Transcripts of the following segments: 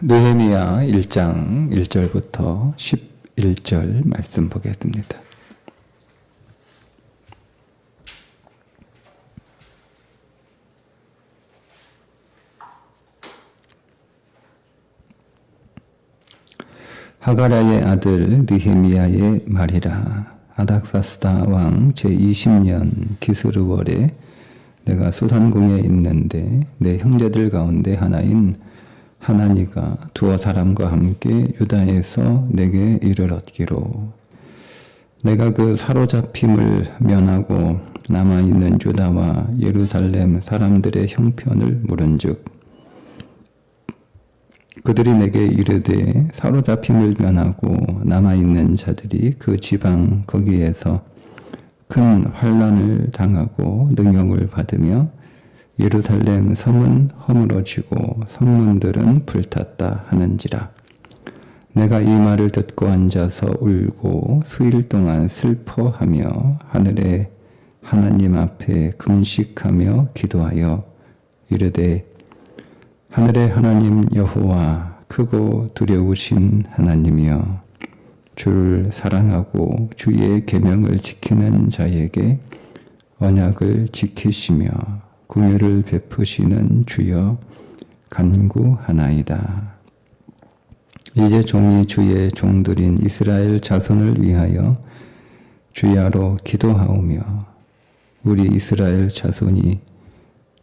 느헤미야 1장 1절부터 11절 말씀 보겠습니다. 하가랴의 아들 느헤미야의 말이라. 아닥사스다 왕 제20년 기스르월에 내가 수산궁에 있는데 내 형제들 가운데 하나인 하나니가 두어 사람과 함께 유다에서 내게 이를 얻기로 내가 그 사로잡힘을 면하고 남아있는 유다와 예루살렘 사람들의 형편을 물은즉 그들이 내게 이르되 사로잡힘을 면하고 남아있는 자들이 그 지방 거기에서 큰 환난을 당하고 능욕을 받으며 예루살렘 성은 허물어지고 성문들은 불탔다 하는지라. 내가 이 말을 듣고 앉아서 울고 수일 동안 슬퍼하며 하늘의 하나님 앞에 금식하며 기도하여 이르되 하늘의 하나님 여호와 크고 두려우신 하나님이여 주를 사랑하고 주의 계명을 지키는 자에게 언약을 지키시며 긍휼을 베푸시는 주여 간구하나이다. 이제 종이 주의 종들인 이스라엘 자손을 위하여 주야로 기도하오며 우리 이스라엘 자손이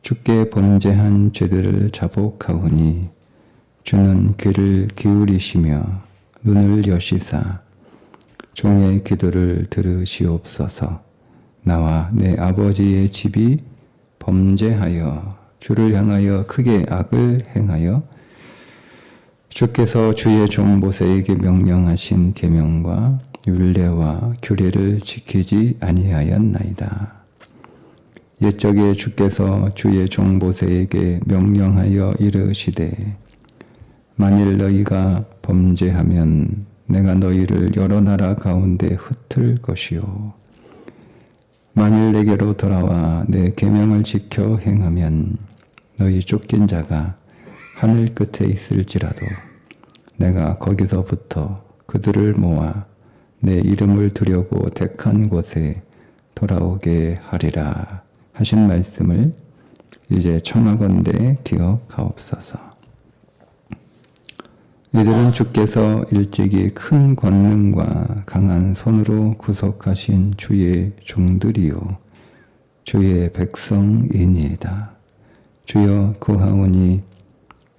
주께 범죄한 죄들을 자복하오니 주는 귀를 기울이시며 눈을 여시사 종의 기도를 들으시옵소서. 나와 내 아버지의 집이 범죄하여 주를 향하여 크게 악을 행하여 주께서 주의 종 모세에게 명령하신 계명과 율례와 규례를 지키지 아니하였나이다. 옛적에 주께서 주의 종 모세에게 명령하여 이르시되 만일 너희가 범죄하면 내가 너희를 여러 나라 가운데 흩을 것이요 만일 내게로 돌아와 내 계명을 지켜 행하면 너희 쫓긴 자가 하늘 끝에 있을지라도 내가 거기서부터 그들을 모아 내 이름을 두려고 택한 곳에 돌아오게 하리라 하신 말씀을 이제 청하건대 기억하옵소서. 이들은 주께서 일찍이 큰 권능과 강한 손으로 구속하신 주의 종들이요 주의 백성이니이다. 주여 구하오니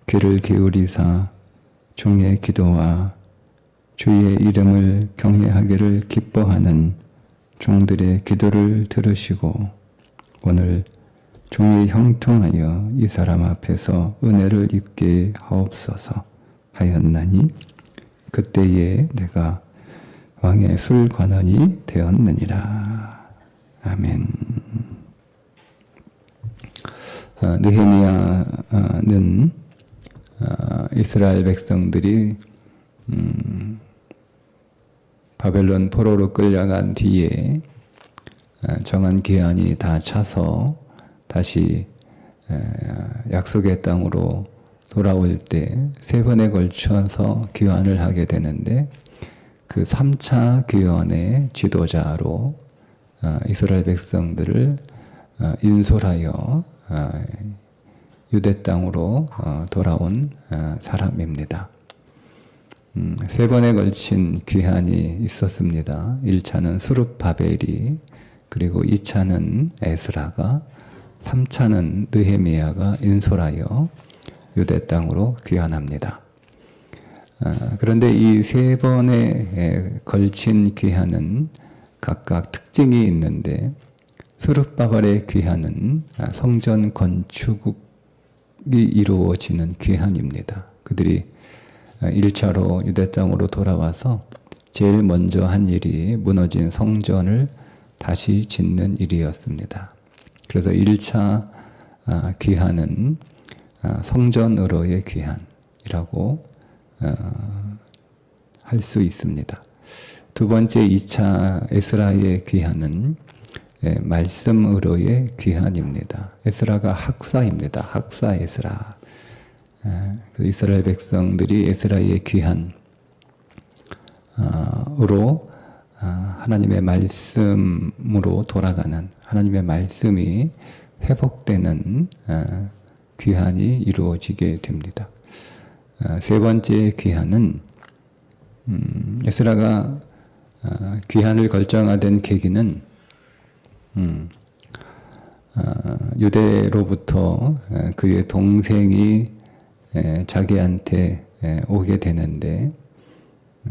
귀를 기울이사 종의 기도와 주의 이름을 경외하기를 기뻐하는 종들의 기도를 들으시고 오늘 종이 형통하여 이 사람 앞에서 은혜를 입게 하옵소서 하였나니 그때에 내가 왕의 술관원이 되었느니라. 아멘. 느헤미야는 이스라엘 백성들이 바벨론 포로로 끌려간 뒤에 정한 기한이 다 차서 다시 약속의 땅으로 돌아올 때 3번에 걸쳐서 귀환을 하게 되는데 그 3차 귀환의 지도자로 이스라엘 백성들을 인솔하여 유대 땅으로 돌아온 사람입니다. 3번에 걸친 귀환이 있었습니다. 1차는 스룹바벨이, 그리고 2차는 에스라가, 3차는 느헤미야가 인솔하여 유대 땅으로 귀환합니다. 그런데 이 3번에 걸친 귀환은 각각 특징이 있는데 스룹바벨의 귀환은 성전 건축이 이루어지는 귀환입니다. 그들이 1차로 유대 땅으로 돌아와서 제일 먼저 한 일이 무너진 성전을 다시 짓는 일이었습니다. 그래서 1차 귀환은 성전으로의 귀환이라고 할 수 있습니다. 두 번째 2차 에스라의 귀환은 말씀으로의 귀환입니다. 에스라가 학사입니다. 학사 에스라. 이스라엘 백성들이 에스라의 귀환으로 하나님의 말씀으로 돌아가는, 하나님의 말씀이 회복되는 귀환이 이루어지게 됩니다. 세 번째 귀환은 에스라가 귀환을 결정하던 계기는 유대로부터 그의 동생이 자기한테 오게 되는데,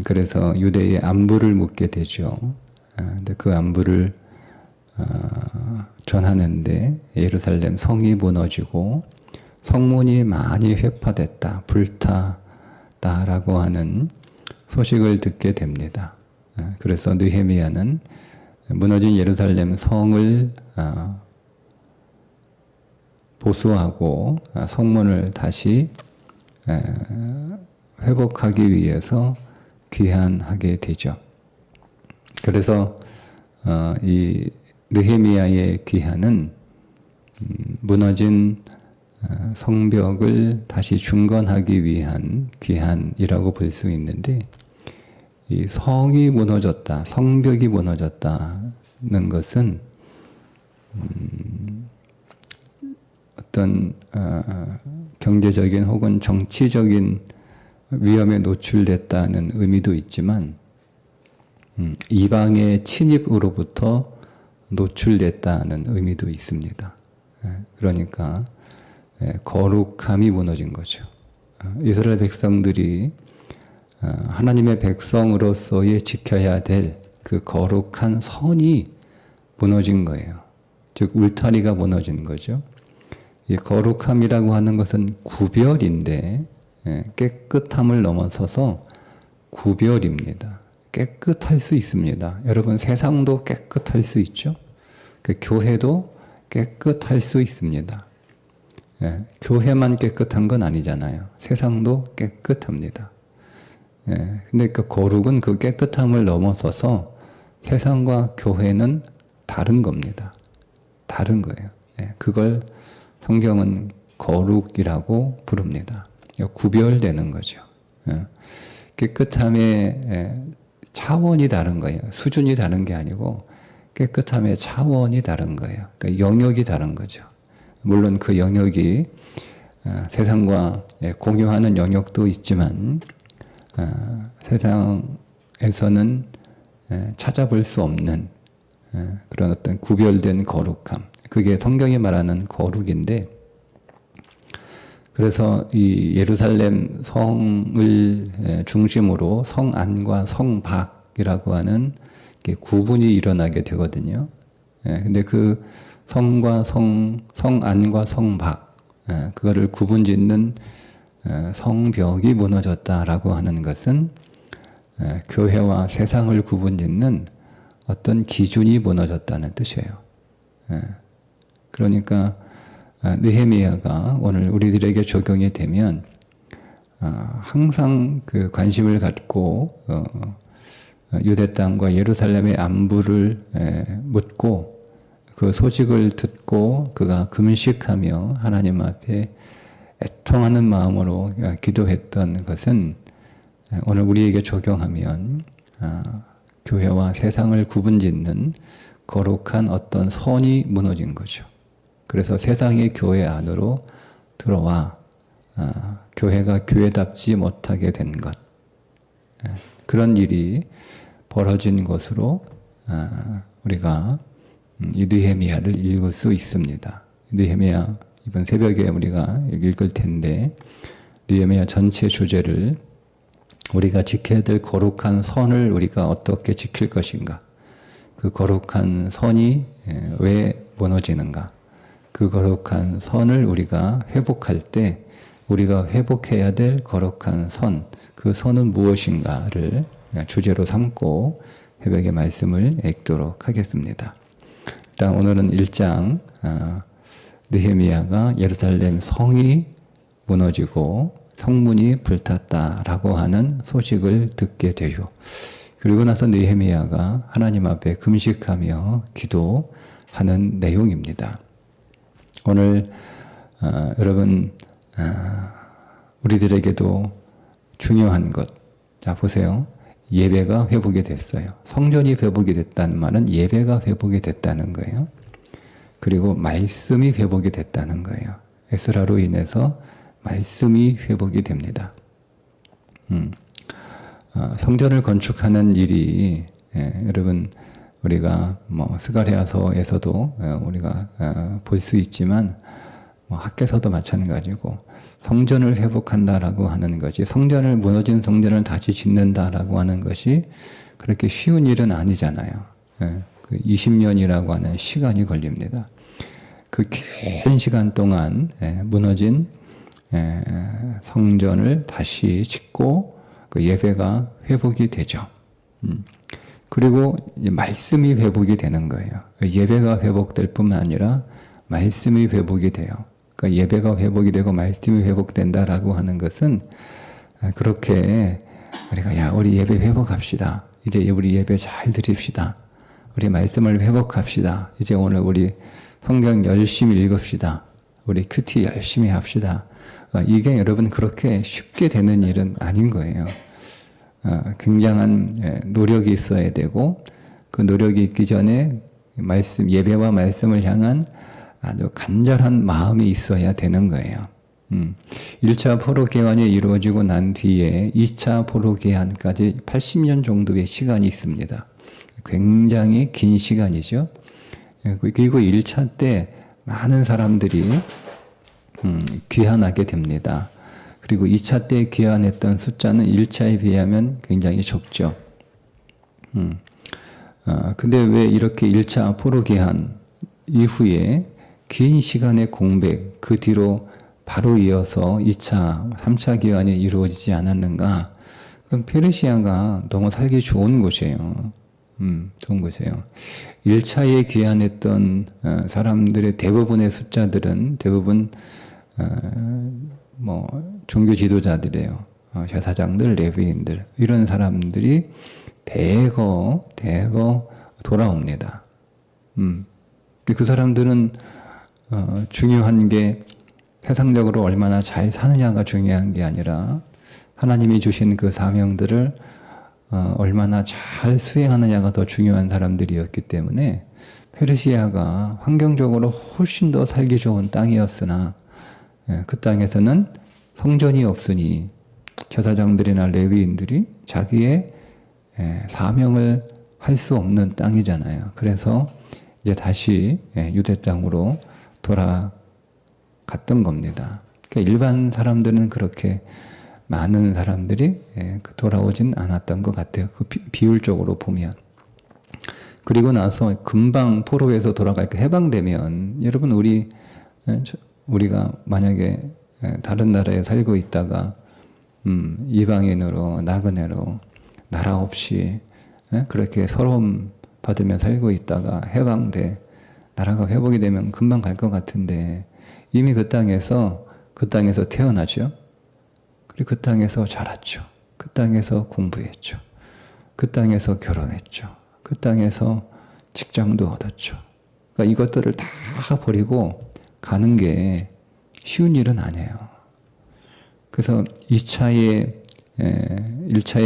그래서 유대의 안부를 묻게 되죠. 근데 그 안부를 전하는데 예루살렘 성이 무너지고 성문이 많이 회파됐다, 불탔다라고 하는 소식을 듣게 됩니다. 그래서 느헤미야는 무너진 예루살렘 성을 보수하고 성문을 다시 회복하기 위해서 귀환하게 되죠. 그래서 이 느헤미야의 귀환은 무너진 성벽을 다시 중건하기 위한 귀환이라고 볼 수 있는데, 이 성이 무너졌다, 성벽이 무너졌다는 것은 어떤 경제적인 혹은 정치적인 위험에 노출됐다는 의미도 있지만, 이방의 침입으로부터 노출됐다는 의미도 있습니다. 그러니까 거룩함이 무너진 거죠. 이스라엘 백성들이 하나님의 백성으로서의 지켜야 될 그 거룩한 선이 무너진 거예요. 즉 울타리가 무너진 거죠. 이 거룩함이라고 하는 것은 구별인데 깨끗함을 넘어서서 구별입니다. 깨끗할 수 있습니다. 여러분, 세상도 깨끗할 수 있죠. 그 교회도 깨끗할 수 있습니다. 교회만 깨끗한 건 아니잖아요. 세상도 깨끗합니다. 근데 그 거룩은 그 깨끗함을 넘어서서 세상과 교회는 다른 겁니다. 다른 거예요. 그걸 성경은 거룩이라고 부릅니다. 구별되는 거죠. 깨끗함의 차원이 다른 거예요. 수준이 다른 게 아니고 깨끗함의 차원이 다른 거예요. 그러니까 영역이 다른 거죠. 물론 그 영역이 세상과 공유하는 영역도 있지만 세상에서는 찾아볼 수 없는 그런 어떤 구별된 거룩함, 그게 성경이 말하는 거룩인데, 그래서 이 예루살렘 성을 중심으로 성 안과 성 밖이라고 하는 구분이 일어나게 되거든요. 근데 그 성과 성 안과 성 밖, 그거를 구분짓는 성벽이 무너졌다라고 하는 것은 교회와 세상을 구분짓는 어떤 기준이 무너졌다는 뜻이에요. 그러니까 느헤미야가 오늘 우리들에게 적용이 되면 항상 그 관심을 갖고 유대 땅과 예루살렘의 안부를 묻고 그 소식을 듣고 그가 금식하며 하나님 앞에 애통하는 마음으로 기도했던 것은 오늘 우리에게 적용하면 교회와 세상을 구분짓는 거룩한 어떤 선이 무너진 거죠. 그래서 세상이 교회 안으로 들어와 교회가 교회답지 못하게 된 것, 그런 일이 벌어진 것으로 우리가 이 느헤미야를 읽을 수 있습니다. 느헤미야 이번 새벽에 우리가 읽을 텐데, 느헤미야 전체 주제를 우리가 지켜야 될 거룩한 선을 우리가 어떻게 지킬 것인가, 그 거룩한 선이 왜 무너지는가, 그 거룩한 선을 우리가 회복할 때 우리가 회복해야 될 거룩한 선, 그 선은 무엇인가를 주제로 삼고 새벽의 말씀을 읽도록 하겠습니다. 일단 오늘은 1장 느헤미야가 예루살렘 성이 무너지고 성문이 불탔다라고 하는 소식을 듣게 되요. 그리고 나서 느헤미야가 하나님 앞에 금식하며 기도하는 내용입니다. 오늘 여러분 우리들에게도 중요한 것. 자, 보세요. 예배가 회복이 됐어요. 성전이 회복이 됐다는 말은 예배가 회복이 됐다는 거예요. 그리고 말씀이 회복이 됐다는 거예요. 에스라로 인해서 말씀이 회복이 됩니다. 성전을 건축하는 일이 여러분 우리가 뭐 스가랴서에서도 우리가 볼 수 있지만 뭐 학개서도 마찬가지고 성전을 회복한다라고 하는 것이 성전을 무너진 성전을 다시 짓는다라고 하는 것이 그렇게 쉬운 일은 아니잖아요. 그 20년이라고 하는 시간이 걸립니다. 그 긴 시간 동안 무너진 성전을 다시 짓고 그 예배가 회복이 되죠. 그리고 말씀이 회복이 되는 거예요. 예배가 회복될 뿐만 아니라 말씀이 회복이 돼요. 그러니까 예배가 회복이 되고 말씀이 회복된다라고 하는 것은 그렇게 우리가 우리 예배 회복합시다. 이제 우리 예배 잘 드립시다. 우리 말씀을 회복합시다. 이제 오늘 우리 성경 열심히 읽읍시다. 우리 큐티 열심히 합시다. 이게 여러분 그렇게 쉽게 되는 일은 아닌 거예요. 굉장한 노력이 있어야 되고 그 노력이 있기 전에 예배와 말씀을 향한 아주 간절한 마음이 있어야 되는 거예요. 1차 포로 개환이 이루어지고 난 뒤에 2차 포로 개환까지 80년 정도의 시간이 있습니다. 굉장히 긴 시간이죠. 그리고 1차 때 많은 사람들이 귀환하게 됩니다. 그리고 2차 때 귀환했던 숫자는 1차에 비하면 굉장히 적죠. 근데 왜 이렇게 1차 포로 귀환 이후에 긴 시간의 공백, 그 뒤로 바로 이어서 2차, 3차 귀환이 이루어지지 않았는가? 그럼 페르시아가 너무 살기 좋은 곳이에요. 좋은 곳이에요. 1차에 귀환했던 사람들의 대부분의 숫자들은 대부분 종교 지도자들이에요. 제사장들, 레위인들 이런 사람들이 대거 돌아옵니다. 그 사람들은 중요한 게 세상적으로 얼마나 잘 사느냐가 중요한 게 아니라 하나님이 주신 그 사명들을 얼마나 잘 수행하느냐가 더 중요한 사람들이었기 때문에 페르시아가 환경적으로 훨씬 더 살기 좋은 땅이었으나 그 땅에서는 성전이 없으니 제사장들이나 레위인들이 자기의 사명을 할 수 없는 땅이잖아요. 그래서 이제 다시 유대 땅으로 돌아갔던 겁니다. 그러니까 일반 사람들은 그렇게 많은 사람들이 돌아오진 않았던 것 같아요. 그 비율적으로 보면. 그리고 나서 금방 포로에서 해방되면 여러분 우리가 만약에 다른 나라에 살고 있다가 이방인으로 나그네로 나라 없이 그렇게 서러움 받으며 살고 있다가 나라가 회복이 되면 금방 갈 것 같은데 이미 그 땅에서 태어나죠. 그리고 그 땅에서 자랐죠. 그 땅에서 공부했죠. 그 땅에서 결혼했죠. 그 땅에서 직장도 얻었죠. 그러니까 이것들을 다 버리고 가는 게 쉬운 일은 아니에요. 그래서 1차에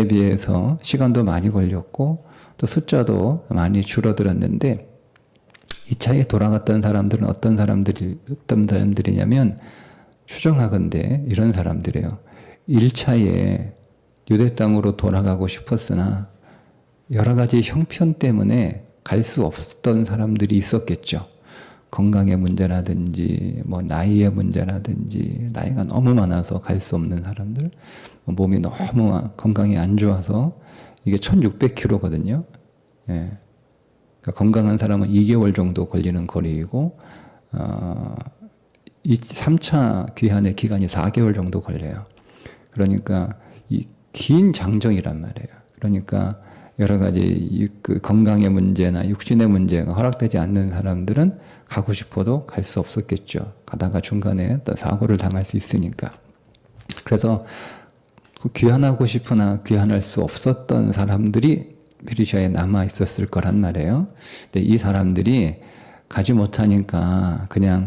비해서 시간도 많이 걸렸고 또 숫자도 많이 줄어들었는데 2차에 돌아갔던 사람들은 어떤 사람들이냐면 추정하건대 이런 사람들이에요. 1차에 유대 땅으로 돌아가고 싶었으나 여러 가지 형편 때문에 갈 수 없었던 사람들이 있었겠죠. 건강의 문제라든지 나이의 문제라든지 나이가 너무 많아서 갈 수 없는 사람들, 몸이 너무 건강이 안 좋아서 이게 1600km거든요. 그러니까 건강한 사람은 2개월 정도 걸리는 거리이고 3차 귀환의 기간이 4개월 정도 걸려요. 그러니까 이 긴 장정이란 말이에요. 그러니까 여러 가지 그 건강의 문제나 육신의 문제가 허락되지 않는 사람들은 가고 싶어도 갈 수 없었겠죠. 가다가 중간에 또 사고를 당할 수 있으니까. 그래서 귀환하고 싶으나 귀환할 수 없었던 사람들이 페르시아에 남아 있었을 거란 말이에요. 근데 이 사람들이 가지 못하니까 그냥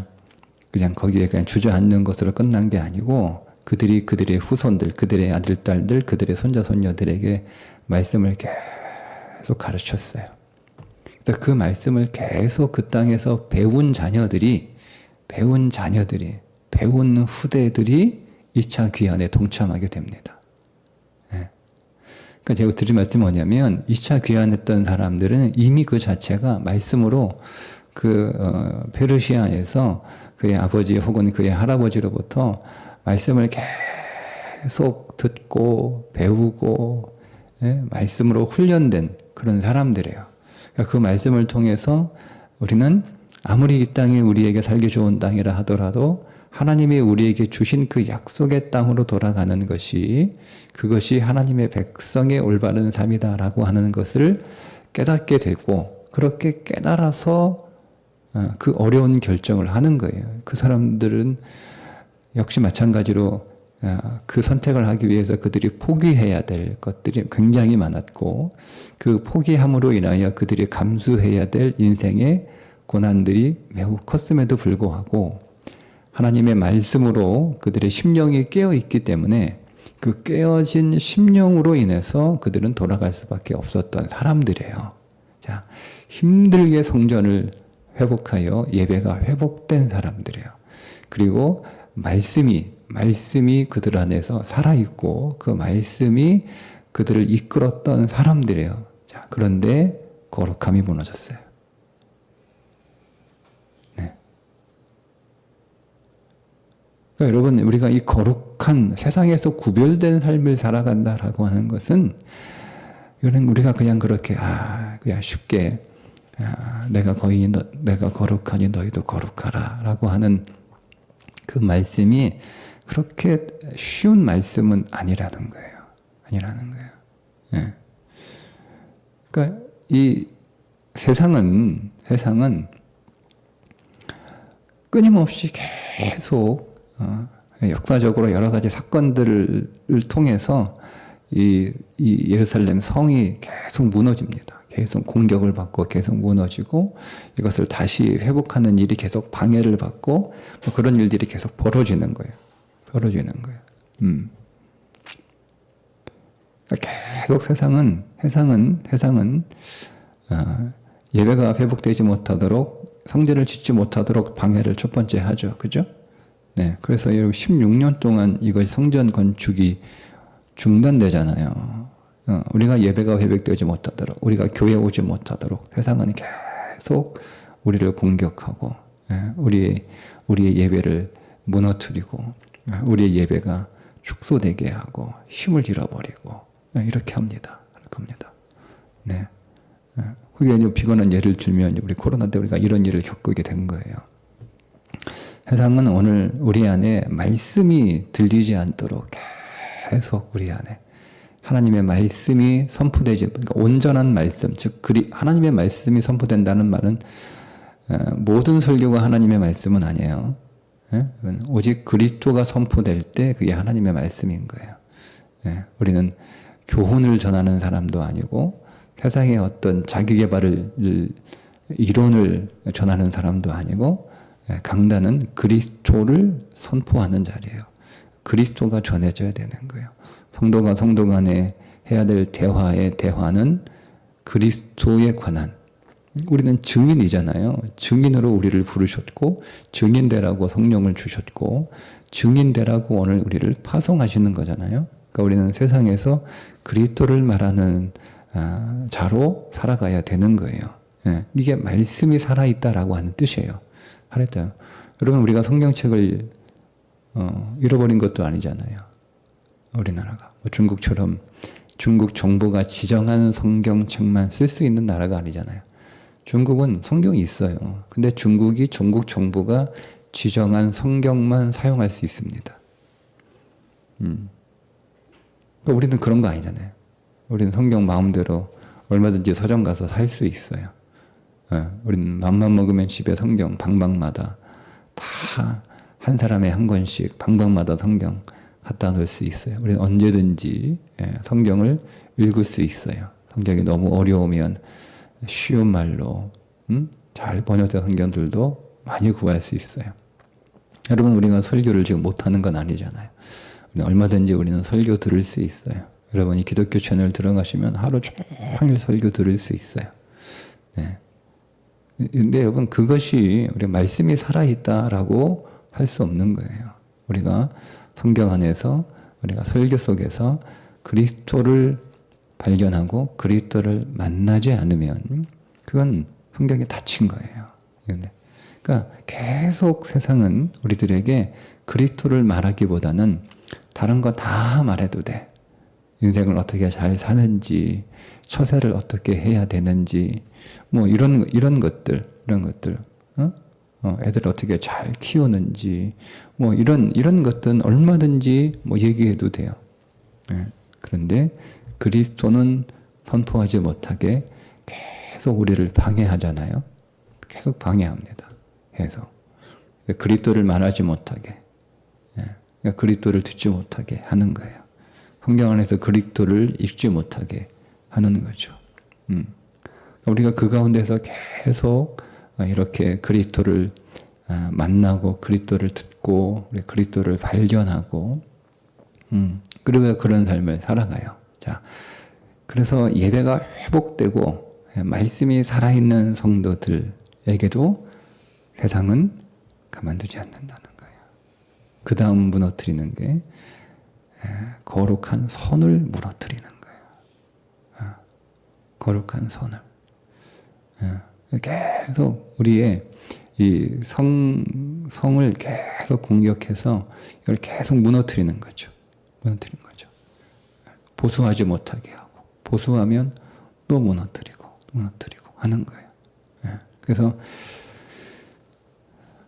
거기에 그냥 주저앉는 것으로 끝난 게 아니고 그들이 그들의 후손들, 그들의 아들, 딸들, 그들의 손자, 손녀들에게 말씀을 계속 가르쳤어요. 그래서 그 말씀을 계속 그 땅에서 배운 자녀들이, 배운 후대들이 2차 귀환에 동참하게 됩니다. 예. 그러니까 제가 드린 말씀이 뭐냐면 2차 귀환했던 사람들은 이미 그 자체가 말씀으로 페르시아에서 그의 아버지 혹은 그의 할아버지로부터 말씀을 계속 듣고 배우고, 예? 말씀으로 훈련된 그런 사람들이에요. 그러니까 그 말씀을 통해서 우리는 아무리 이 땅이 우리에게 살기 좋은 땅이라 하더라도 하나님이 우리에게 주신 그 약속의 땅으로 돌아가는 것이, 그것이 하나님의 백성의 올바른 삶이다라고 하는 것을 깨닫게 되고, 그렇게 깨달아서 그 어려운 결정을 하는 거예요. 그 사람들은 역시 마찬가지로 그 선택을 하기 위해서 그들이 포기해야 될 것들이 굉장히 많았고, 그 포기함으로 인하여 그들이 감수해야 될 인생의 고난들이 매우 컸음에도 불구하고 하나님의 말씀으로 그들의 심령이 깨어있기 때문에 그 깨어진 심령으로 인해서 그들은 돌아갈 수밖에 없었던 사람들이에요. 자, 힘들게 성전을 회복하여 예배가 회복된 사람들이에요. 그리고 말씀이 그들 안에서 살아있고 그 말씀이 그들을 이끌었던 사람들이에요. 자, 그런데 거룩함이 무너졌어요. 네. 그러니까 여러분, 우리가 이 거룩한 세상에서 구별된 삶을 살아간다라고 하는 것은, 이거는 우리가 그냥 그렇게 그냥 쉽게 내가 거룩하니 너희도 거룩하라라고 하는 그 말씀이 그렇게 쉬운 말씀은 아니라는 거예요. 예. 그러니까 이 세상은 끊임없이 계속 역사적으로 여러 가지 사건들을 통해서 이 예루살렘 성이 계속 무너집니다. 계속 공격을 받고 계속 무너지고, 이것을 다시 회복하는 일이 계속 방해를 받고, 뭐 그런 일들이 계속 벌어지는 거예요. 계속 세상은 예배가 회복되지 못하도록, 성전을 짓지 못하도록 방해를 첫 번째 하죠. 그죠? 네. 그래서 여러분 16년 동안 이것이 성전 건축이 중단되잖아요. 우리가 예배가 회복되지 못하도록, 우리가 교회 오지 못하도록 세상은 계속 우리를 공격하고, 우리의 예배를 무너뜨리고, 우리의 예배가 축소되게 하고 힘을 잃어버리고, 이렇게 합니다. 네. 그게 비관한 예를 들면 우리 코로나 때 우리가 이런 일을 겪게 된 거예요. 세상은 오늘 우리 안에 말씀이 들리지 않도록 계속 우리 안에 하나님의 말씀이 선포되지, 그러니까 온전한 말씀, 즉 하나님의 말씀이 선포된다는 말은 모든 설교가 하나님의 말씀은 아니에요. 오직 그리스도가 선포될 때 그게 하나님의 말씀인 거예요. 우리는 교훈을 전하는 사람도 아니고 세상의 어떤 자기개발을 이론을 전하는 사람도 아니고, 강단은 그리스도를 선포하는 자리예요. 그리스도가 전해져야 되는 거예요. 성도가 성도 간에 해야 될 대화는 그리스도에 관한, 우리는 증인이잖아요. 증인으로 우리를 부르셨고, 증인되라고 성령을 주셨고, 증인되라고 오늘 우리를 파송하시는 거잖아요. 그러니까 우리는 세상에서 그리스도를 말하는 자로 살아가야 되는 거예요. 이게 말씀이 살아있다라고 하는 뜻이에요. 살아있다. 여러분, 우리가 성경책을 잃어버린 것도 아니잖아요. 우리나라가 중국처럼 중국 정부가 지정한 성경책만 쓸 수 있는 나라가 아니잖아요. 중국은 성경이 있어요. 근데 중국 정부가 지정한 성경만 사용할 수 있습니다. 그러니까 우리는 그런 거 아니잖아요. 우리는 성경 마음대로 얼마든지 서점 가서 살 수 있어요. 우리는 맘만 먹으면 집에 성경 방방마다 다 한 사람의 한 권씩 방방마다 성경 갖다 놓을 수 있어요. 우리는 언제든지 성경을 읽을 수 있어요. 성경이 너무 어려우면 쉬운 말로 잘 번역된 성경들도 많이 구할 수 있어요. 여러분, 우리가 설교를 지금 못하는 건 아니잖아요. 얼마든지 우리는 설교 들을 수 있어요. 여러분이 기독교 채널 들어가시면 하루 종일 설교 들을 수 있어요. 네. 근데 여러분 그것이 우리 말씀이 살아있다라고 할 수 없는 거예요. 우리가 성경 안에서 우리가 설교 속에서 그리스도를 발견하고 그리스도를 만나지 않으면 그건 성경이 닫힌 거예요. 그러니까 계속 세상은 우리들에게 그리스도를 말하기보다는 다른 거 다 말해도 돼. 인생을 어떻게 잘 사는지, 처세를 어떻게 해야 되는지, 뭐 이런 것들, 애들 어떻게 잘 키우는지, 뭐 이런 것들은 얼마든지 뭐 얘기해도 돼요. 예. 그런데 그리스도는 선포하지 못하게 계속 우리를 방해하잖아요. 계속 방해합니다. 계속. 그리스도를 말하지 못하게. 그러니까 그리스도를 듣지 못하게 하는 거예요. 성경 안에서 그리스도를 읽지 못하게 하는 거죠. 우리가 그 가운데서 계속 이렇게 그리스도를 만나고 그리스도를 듣고 그리스도를 발견하고 그리고 그런 삶을 살아가요. 자, 그래서 예배가 회복되고 말씀이 살아있는 성도들에게도 세상은 가만두지 않는다는 거예요. 그 다음 무너뜨리는 게 거룩한 선을 무너뜨리는 거예요. 거룩한 선을. 계속 우리의 이 성을 계속 공격해서 이걸 계속 무너뜨리는 거죠. 무너뜨리는 거죠. 보수하지 못하게 하고, 보수하면 또 무너뜨리고 하는 거예요. 그래서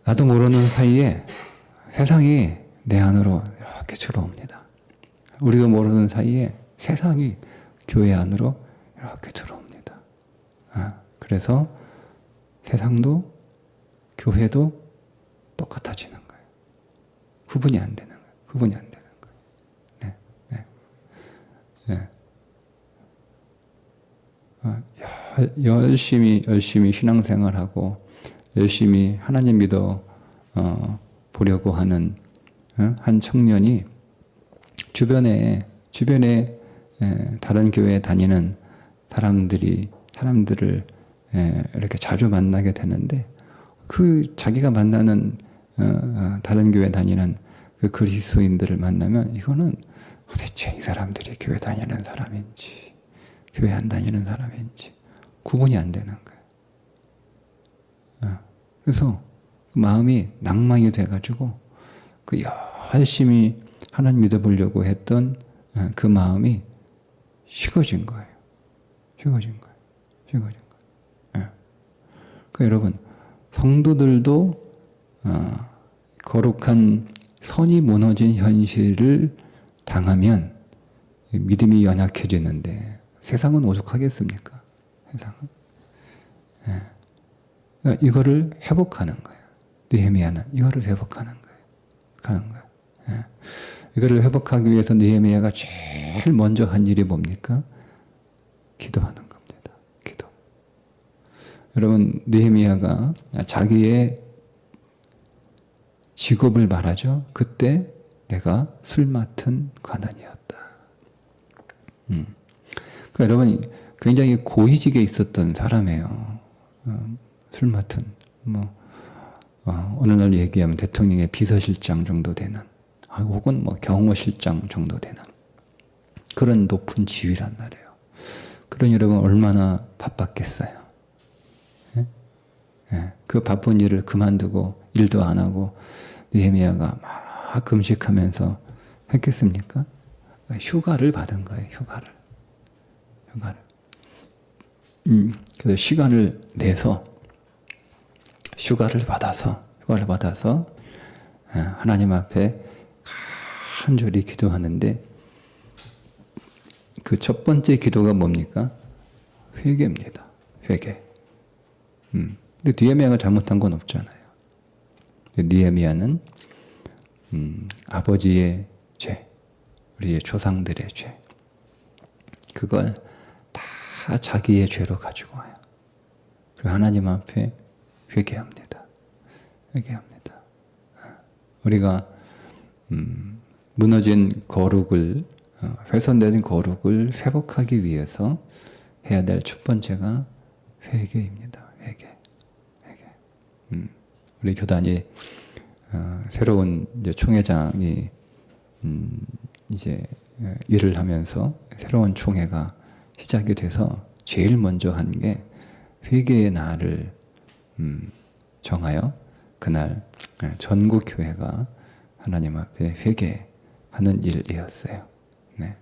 나도 모르는 사이에 세상이 내 안으로 이렇게 들어옵니다. 우리도 모르는 사이에 세상이 교회 안으로 이렇게 들어옵니다. 그래서 세상도 교회도 똑같아지는 거예요. 구분이 안 되는 거예요. 구분이 안 되는 거예요. 네. 열심히 신앙생활하고 열심히 하나님 믿어 보려고 하는 한 청년이 주변에 다른 교회에 다니는 사람들을 이렇게 자주 만나게 되는데 그 자기가 만나는 다른 교회 다니는 그 그리스도인들을 만나면 이거는 도대체 이 사람들이 교회 다니는 사람인지 교회 안 다니는 사람인지 구분이 안 되는 거예요. 그래서 마음이 낭망이 돼가지고 그 열심히 하나님 믿어보려고 했던 그 마음이 식어진 거예요. 식어진 거예요. 그러니까 여러분 성도들도 거룩한 선이 무너진 현실을 당하면 믿음이 연약해지는데 세상은 오죽하겠습니까? 세상은. 그러니까 이거를 회복하는 거예요. 느헤미야는 이거를 회복하는 거예요. 이거를 회복하기 위해서 느헤미야가 제일 먼저 한 일이 뭡니까? 기도하는 겁니다. 기도. 여러분 느헤미야가 자기의 직업을 말하죠. 그때 내가 술 맡은 관원이었다. 그러니까 여러분 굉장히 고위직에 있었던 사람이에요. 술 맡은 오늘날 얘기하면 대통령의 비서실장 정도 되는 혹은 경호실장 정도 되는 그런 높은 지위란 말이에요. 그러니 여러분 얼마나 바빴겠어요. 그 바쁜 일을 그만두고 일도 안 하고 느헤미야가 막 금식하면서 했겠습니까? 휴가를 받은 거예요. 휴가를. 그래서 시간을 내서 휴가를 받아서 하나님 앞에 간절히 기도하는데 그 첫 번째 기도가 뭡니까? 회개입니다. 회개. 근데 느헤미야가 잘못한 건 없잖아요. 느헤미야는 아버지의 죄, 우리의 조상들의 죄, 그걸 다 자기의 죄로 가지고 와요. 그리고 하나님 앞에 회개합니다. 우리가 무너진 거룩을 훼손된 거룩을 회복하기 위해서 해야 될 첫 번째가 회개입니다. 회개. 우리 교단이 새로운 이제 총회장이 이제 일을 하면서 새로운 총회가 시작이 돼서 제일 먼저 한 게 회개의 날을 정하여 그날 전국 교회가 하나님 앞에 회개하는 일이었어요. 네.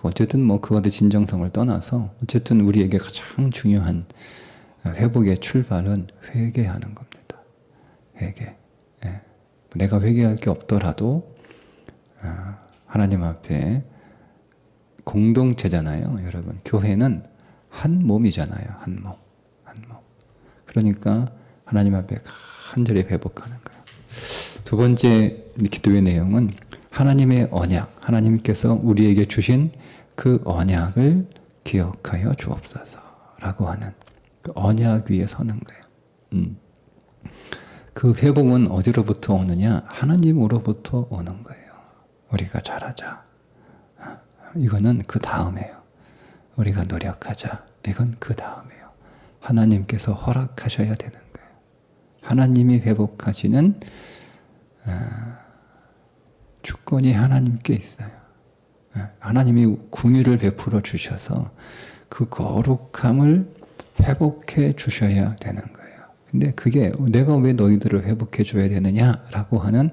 어쨌든 뭐 그것의 진정성을 떠나서 어쨌든 우리에게 가장 중요한 회복의 출발은 회개하는 겁니다. 회개. 네. 내가 회개할 게 없더라도 하나님 앞에 공동체잖아요, 여러분. 교회는 한 몸이잖아요, 한 몸. 그러니까 하나님 앞에 간절히 회복하는 거예요. 두 번째 기도의 내용은 하나님의 언약, 하나님께서 우리에게 주신 그 언약을 기억하여 주옵소서라고 하는 그 언약 위에 서는 거예요. 그 회복은 어디로부터 오느냐? 하나님으로부터 오는 거예요. 우리가 잘하자. 이거는 그 다음에요. 우리가 노력하자. 이건 그 다음에요. 하나님께서 허락하셔야 되는 거예요. 하나님이 회복하시는 주권이 하나님께 있어요. 하나님이 긍휼을 베풀어 주셔서 그 거룩함을 회복해 주셔야 되는 거예요. 근데 그게 내가 왜 너희들을 회복해 줘야 되느냐라고 하는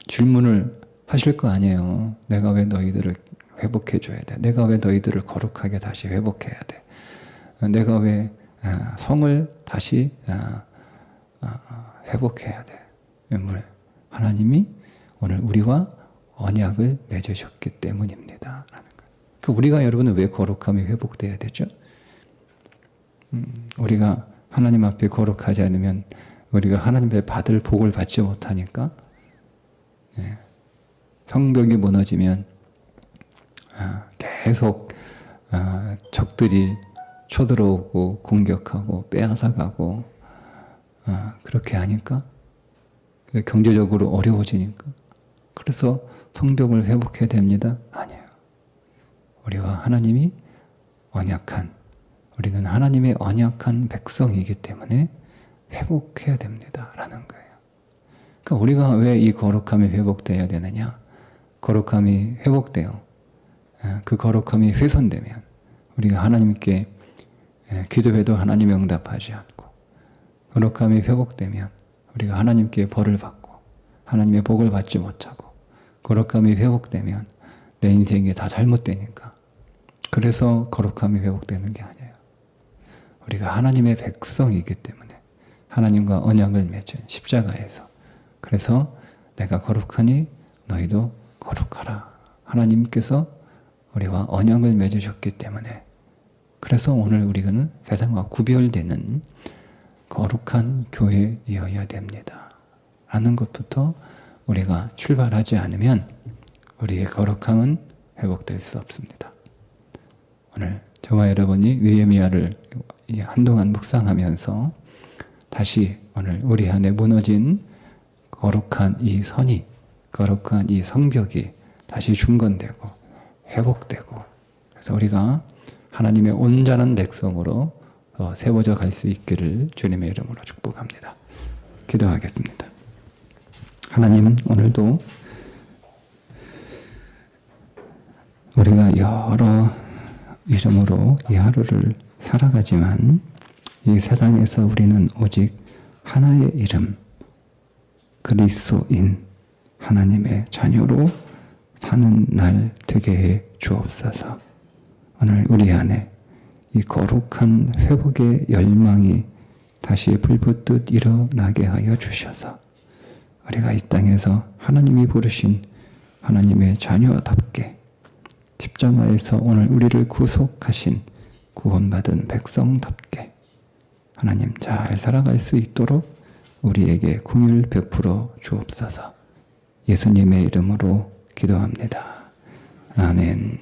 질문을 하실 거 아니에요. 내가 왜 너희들을 회복해 줘야 돼? 내가 왜 너희들을 거룩하게 다시 회복해야 돼? 내가 왜 성을 다시 회복해야 돼? 하나님이 오늘 우리와 언약을 맺으셨기 때문입니다. 그 우리가 여러분은 왜 거룩함이 회복돼야 되죠? 우리가 하나님 앞에 거룩하지 않으면 우리가 하나님 앞에 받을 복을 받지 못하니까 성벽이 무너지면 계속 적들이 쳐들어오고 공격하고 빼앗아가고 그렇게 하니까 경제적으로 어려워지니까 그래서 성벽을 회복해야 됩니다? 아니에요. 우리와 하나님이 우리는 하나님의 언약한 백성이기 때문에 회복해야 됩니다 라는 거예요. 그러니까 우리가 왜 이 거룩함이 회복되어야 되느냐? 거룩함이 회복되어 그 거룩함이 훼손되면 우리가 하나님께 기도해도 하나님이 응답하지 않고 거룩함이 회복되면 우리가 하나님께 벌을 받고 하나님의 복을 받지 못하고 거룩함이 회복되면 내 인생이 다 잘못되니까 그래서 거룩함이 회복되는 게 아니에요. 우리가 하나님의 백성이기 때문에 하나님과 언약을 맺은 십자가에서 그래서 내가 거룩하니 너희도 거룩하라. 하나님께서 우리와 언약을 맺으셨기 때문에 그래서 오늘 우리는 세상과 구별되는 거룩한 교회이어야 됩니다. 라는 것부터 우리가 출발하지 않으면 우리의 거룩함은 회복될 수 없습니다. 오늘 저와 여러분이 느헤미야를 한동안 묵상하면서 다시 오늘 우리 안에 무너진 거룩한 이 선이, 거룩한 이 성벽이 다시 중건되고 회복되고 그래서 우리가 하나님의 온전한 백성으로 세워져 갈 수 있기를 주님의 이름으로 축복합니다. 기도하겠습니다. 하나님, 오늘도 우리가 여러 이름으로 이 하루를 살아가지만 이 세상에서 우리는 오직 하나의 이름, 그리스도인 하나님의 자녀로 사는 날 되게 해 주옵소서. 오늘 우리 안에 이 거룩한 회복의 열망이 다시 불붙듯 일어나게 하여 주셔서 우리가 이 땅에서 하나님이 부르신 하나님의 자녀답게 십자가에서 오늘 우리를 구속하신 구원받은 백성답게 하나님 잘 살아갈 수 있도록 우리에게 긍휼 베풀어 주옵소서. 예수님의 이름으로 기도합니다. 아멘.